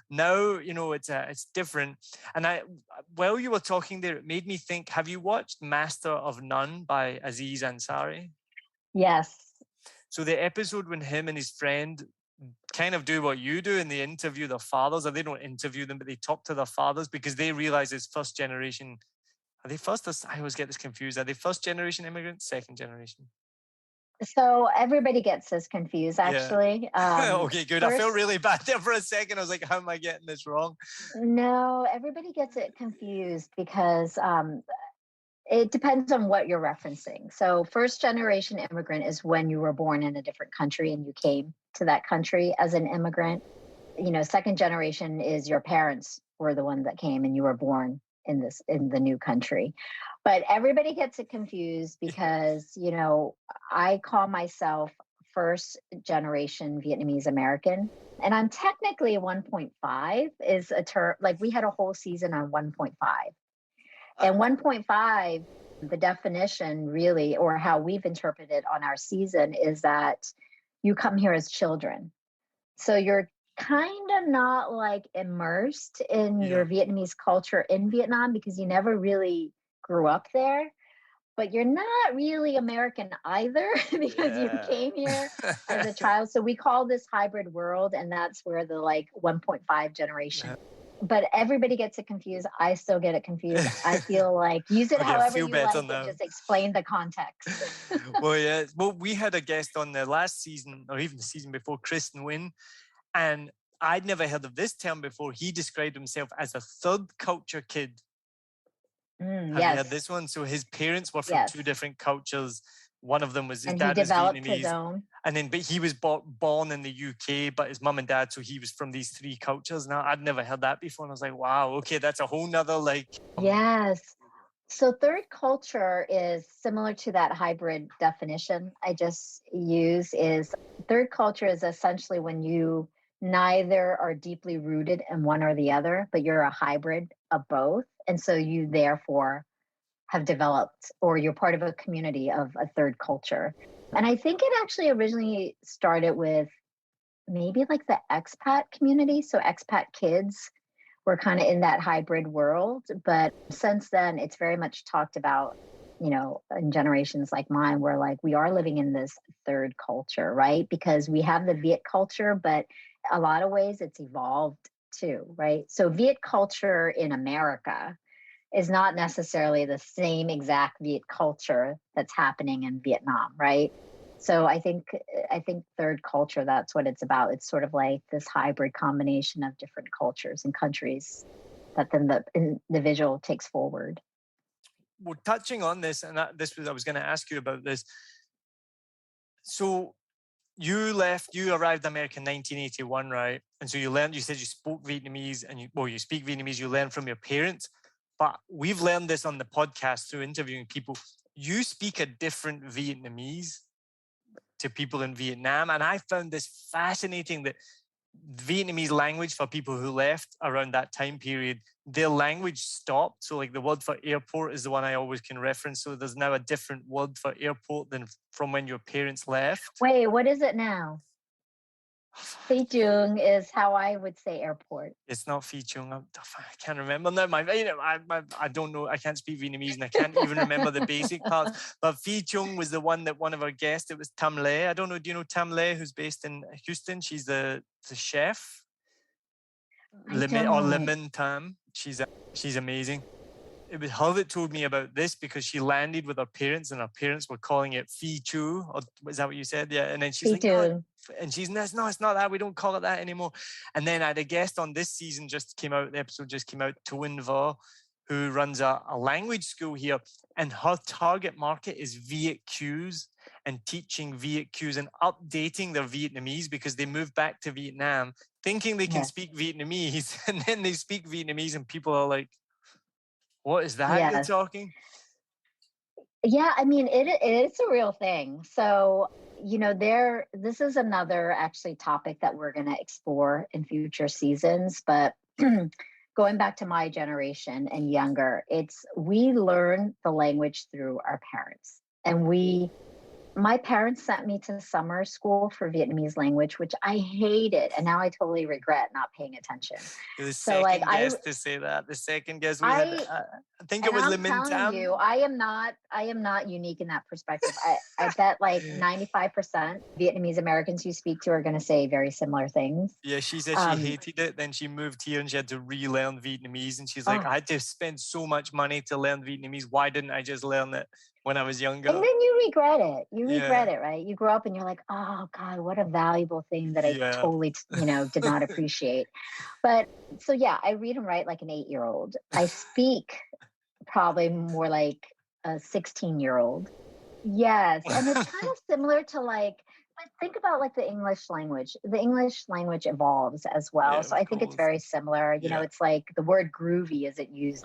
Now, it's different. And while you were talking there, it made me think, have you watched Master of None by Aziz Ansari? Yes. So the episode when him and his friend kind of do what you do and they interview their fathers, or they don't interview them, but they talk to their fathers because they realize it's first generation. Are they first? I always get this confused. Are they first generation immigrants, second generation? So everybody gets this confused, actually. Yeah. Okay, good. First, I felt really bad there for a second. I was like, how am I getting this wrong? No, everybody gets it confused because It depends on what you're referencing. So first generation immigrant is when you were born in a different country and you came to that country as an immigrant. Second generation is your parents were the one that came and you were born in the new country. But everybody gets it confused because, I call myself first generation Vietnamese American. And I'm technically 1.5 is a term, like we had a whole season on 1.5. And 1.5, the definition really, or how we've interpreted on our season, is that you come here as children. So you're kind of not like immersed in your Vietnamese culture in Vietnam because you never really grew up there. But you're not really American either because you came here as a child. So we call this hybrid world, and that's where the 1.5 generation. But everybody gets it confused. I still get it confused. I feel like use it however you like and just explain the context. Well, we had a guest on the last season, or even the season before, Tracey Nguyen, and I'd never heard of this term before. He described himself as a third culture kid. Have you heard this one? So his parents were from two different cultures. One of them was his dad was Vietnamese, his own. And then but he was born in the UK, but his mum and dad, so he was from these three cultures. Now I'd never heard that before, and I was like, wow, okay, that's a whole nother Yes. So third culture is similar to that hybrid definition I just used. Is third culture is essentially when you neither are deeply rooted in one or the other, but you're a hybrid of both. And so you therefore have developed, or you're part of a community of a third culture. And I think it actually originally started with maybe like the expat community. So expat kids were kind of in that hybrid world. But since then, it's very much talked about, in generations like mine, where we are living in this third culture, right? Because we have the Viet culture, but a lot of ways it's evolved too, right? So Viet culture in America is not necessarily the same exact Viet culture that's happening in Vietnam, right? So I think third culture, that's what it's about. It's sort of like this hybrid combination of different cultures and countries that then the individual takes forward. Well, touching on this, and I was going to ask you about this. So you arrived in America in 1981, right? And so you said you spoke Vietnamese and you speak Vietnamese, you learned from your parents. But we've learned this on the podcast through interviewing people. You speak a different Vietnamese to people in Vietnam. And I found this fascinating that Vietnamese language for people who left around that time period, their language stopped. So the word for airport is the one I always can reference. So there's now a different word for airport than from when your parents left. Wait, what is it now? Phi Chung is how I would say airport. It's not Phi Chung. I can't remember now. I don't know. I can't speak Vietnamese and I can't even remember the basic parts. But Phi Chung was the one that one of our guests, it was Tam Le. I don't know. Do you know Tam Le, who's based in Houston? She's the chef. Lemon Tam. She's amazing. It was her that told me about this because she landed with her parents and her parents were calling it Phi Chu. Or is that what you said? Yeah. And then she's like, no. And she's, no, it's not that. We don't call it that anymore. And then I had a guest on this season the episode just came out, Toin Vo, who runs a language school here. And her target market is Viet Qs and teaching Viet Qs and updating their Vietnamese because they moved back to Vietnam thinking they can speak Vietnamese. And then they speak Vietnamese and people are like, what is that you're talking? Yeah, I mean, it's a real thing. So, this is another actually topic that we're going to explore in future seasons. But going back to my generation and younger, we learn the language through our parents. And my parents sent me to summer school for Vietnamese language, which I hated. And now I totally regret not paying attention. The second guest to say that. The second guest we had, I think it was Le Minh Tam. You, I am not unique in that perspective. I bet 95% Vietnamese Americans you speak to are going to say very similar things. Yeah, she said she hated it. Then she moved here and she had to relearn Vietnamese. And she's like, I had to spend so much money to learn Vietnamese. Why didn't I just learn it when I was younger? And then you regret it. You regret it, right? You grow up and you're like, oh God, what a valuable thing that I totally, did not appreciate. But so I read and write like an 8-year-old. I speak probably more like a 16-year-old. Yes. And it's kind of similar to like, but think about like the English language. The English language evolves as well. Yeah, So I think it's very similar. You know, it's like the word groovy isn't used.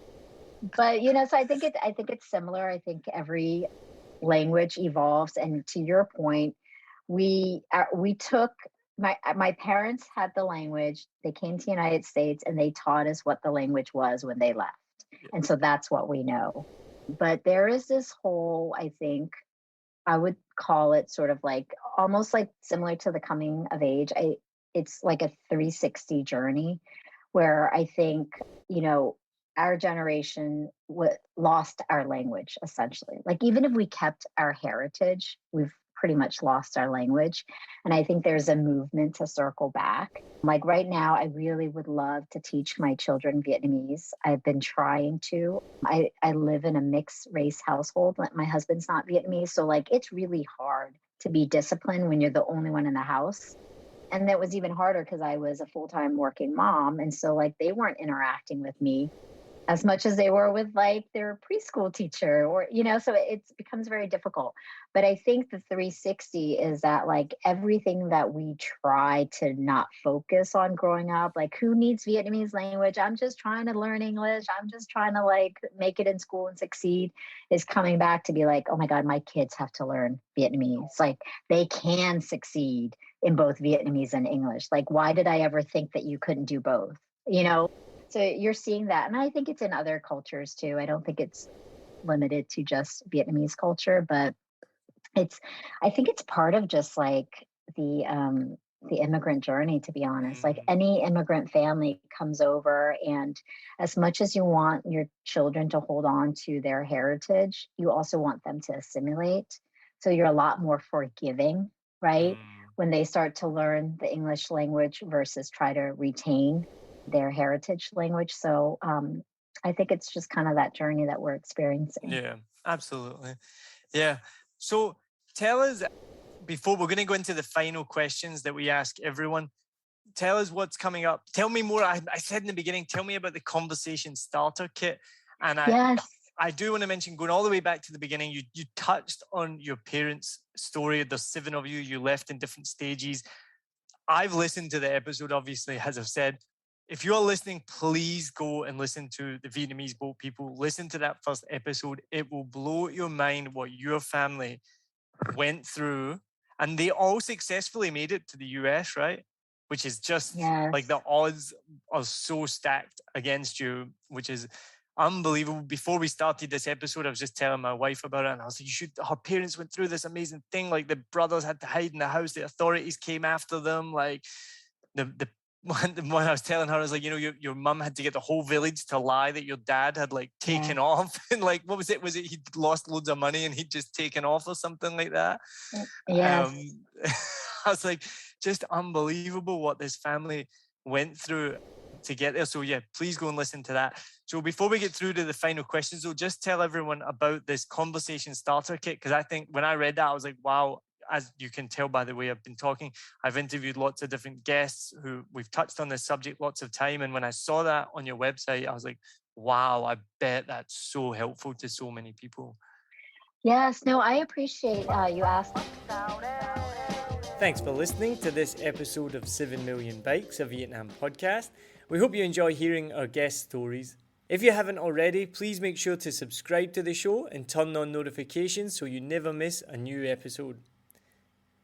But you know, so I think it's similar. I think every language evolves. And to your point, we took my parents had the language. They came to the United States and they taught us what the language was when they left. And so that's what we know. But there is this whole, I think, I would call it sort of like almost like similar to the coming of age. It's like a 360 journey where I think, you know, our generation lost our language essentially. Like even if we kept our heritage, we've pretty much lost our language. And I think there's a movement to circle back. Like right now, I really would love to teach my children Vietnamese. I've been trying to. I live in a mixed race household. My husband's not Vietnamese. So like it's really hard to be disciplined when you're the only one in the house. And that was even harder because I was a full-time working mom. And so like they weren't interacting with me as much as they were with like their preschool teacher or, you know, so it becomes very difficult. But I think the 360 is that like everything that we try to not focus on growing up, like who needs Vietnamese language? I'm just trying to learn English. I'm just trying to like make it in school and succeed, is coming back to be like, oh my God, my kids have to learn Vietnamese. Like they can succeed in both Vietnamese and English. Like, why did I ever think that you couldn't do both? You know? So you're seeing that. And I think it's in other cultures too. I don't think it's limited to just Vietnamese culture, but I think it's part of just like the immigrant journey, to be honest. Like any immigrant family comes over, and as much as you want your children to hold on to their heritage, you also want them to assimilate. So you're a lot more forgiving, right? When they start to learn the English language versus try to retain their heritage language. So I think it's just kind of that journey that we're experiencing. Yeah, absolutely. Yeah. So tell us, before we're going to go into the final questions that we ask everyone, tell us what's coming up. Tell me more. I said in the beginning, tell me about the conversation starter kit. And I do want to mention, going all the way back to the beginning, you touched on your parents' story. There's 7 of you. You left in different stages. I've listened to the episode, obviously, as I've said. If you're listening, please go and listen to the Vietnamese Boat People. Listen to that first episode. It will blow your mind what your family went through. And they all successfully made it to the US, right? Which is just like the odds are so stacked against you, which is unbelievable. Before we started this episode, I was just telling my wife about it. And I was like, her parents went through this amazing thing. Like the brothers had to hide in the house. The authorities came after them. Like the one I was telling her, I was like, you know, your mum had to get the whole village to lie that your dad had like taken off, and like, what was it? Was it he'd lost loads of money and he'd just taken off or something like that? Yes. I was like, just unbelievable what this family went through to get there. So yeah, please go and listen to that. So before we get through to the final questions, though, just tell everyone about this conversation starter kit, because I think when I read that, I was like, wow. As you can tell by the way I've been talking, I've interviewed lots of different guests who we've touched on this subject lots of time. And when I saw that on your website, I was like, wow, I bet that's so helpful to so many people. Yes, no, I appreciate you asking. Thanks for listening to this episode of 7 Million Bikes, a Vietnam podcast. We hope you enjoy hearing our guest stories. If you haven't already, please make sure to subscribe to the show and turn on notifications so you never miss a new episode.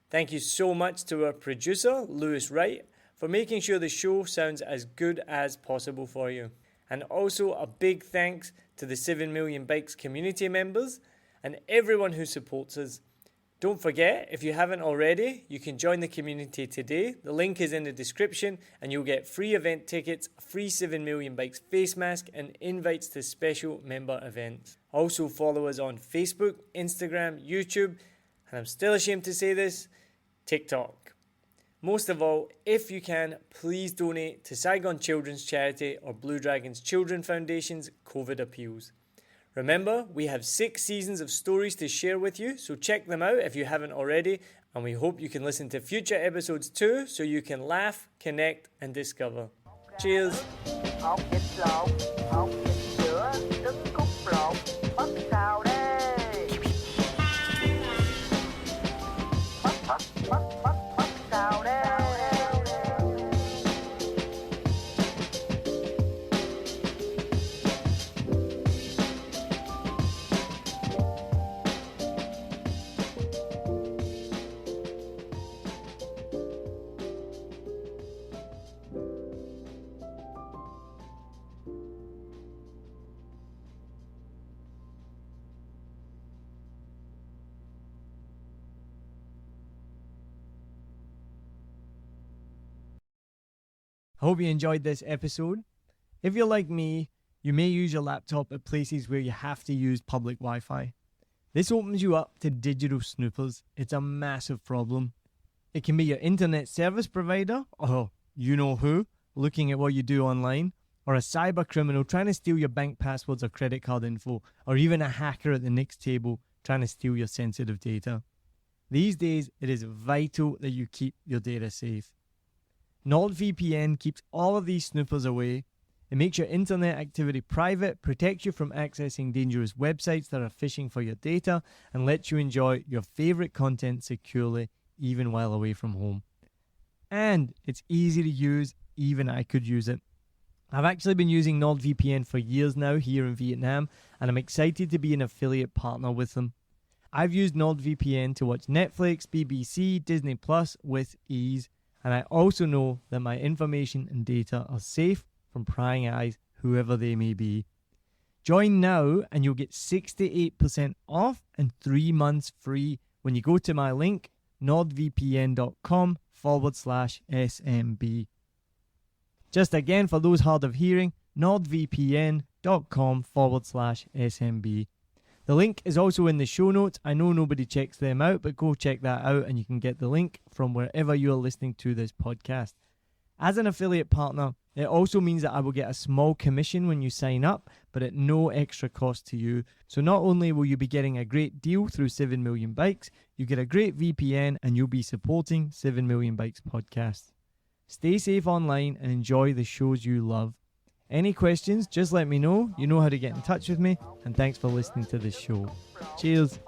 Thank you so much to our producer, Lewis Wright, for making sure the show sounds as good as possible for you. And also a big thanks to the 7 Million Bikes community members and everyone who supports us. Don't forget, if you haven't already, you can join the community today. The link is in the description and you'll get free event tickets, a free 7 Million Bikes face mask and invites to special member events. Also follow us on Facebook, Instagram, YouTube, and I'm still ashamed to say this, TikTok. Most of all, if you can, please donate to Saigon Children's Charity or Blue Dragon's Children Foundation's COVID Appeals. Remember, we have 6 seasons of stories to share with you, so check them out if you haven't already, and we hope you can listen to future episodes too, so you can laugh, connect, and discover. Cheers! Hột vịt lộn, hột vịt sữa, trứng cút lộn, mất xào đen. I hope you enjoyed this episode. If you're like me, you may use your laptop at places where you have to use public Wi-Fi. This opens you up to digital snoopers. It's a massive problem. It can be your internet service provider, or you know who, looking at what you do online, or a cyber criminal trying to steal your bank passwords or credit card info, or even a hacker at the next table trying to steal your sensitive data. These days, it is vital that you keep your data safe. NordVPN keeps all of these snoopers away. It makes your internet activity private, protects you from accessing dangerous websites that are phishing for your data, and lets you enjoy your favorite content securely, even while away from home. And it's easy to use, even I could use it. I've actually been using NordVPN for years now here in Vietnam, and I'm excited to be an affiliate partner with them. I've used NordVPN to watch Netflix, BBC, Disney Plus with ease, and I also know that my information and data are safe from prying eyes, whoever they may be. Join now and you'll get 68% off and 3 months free when you go to my link, nordvpn.com/SMB. Just again, for those hard of hearing, nordvpn.com/SMB. The link is also in the show notes. I know nobody checks them out, but go check that out and you can get the link from wherever you are listening to this podcast. As an affiliate partner, it also means that I will get a small commission when you sign up, but at no extra cost to you. So not only will you be getting a great deal through 7 Million Bikes, you get a great VPN and you'll be supporting 7 Million Bikes podcast. Stay safe online and enjoy the shows you love. Any questions, just let me know. You know how to get in touch with me. And thanks for listening to this show. Cheers.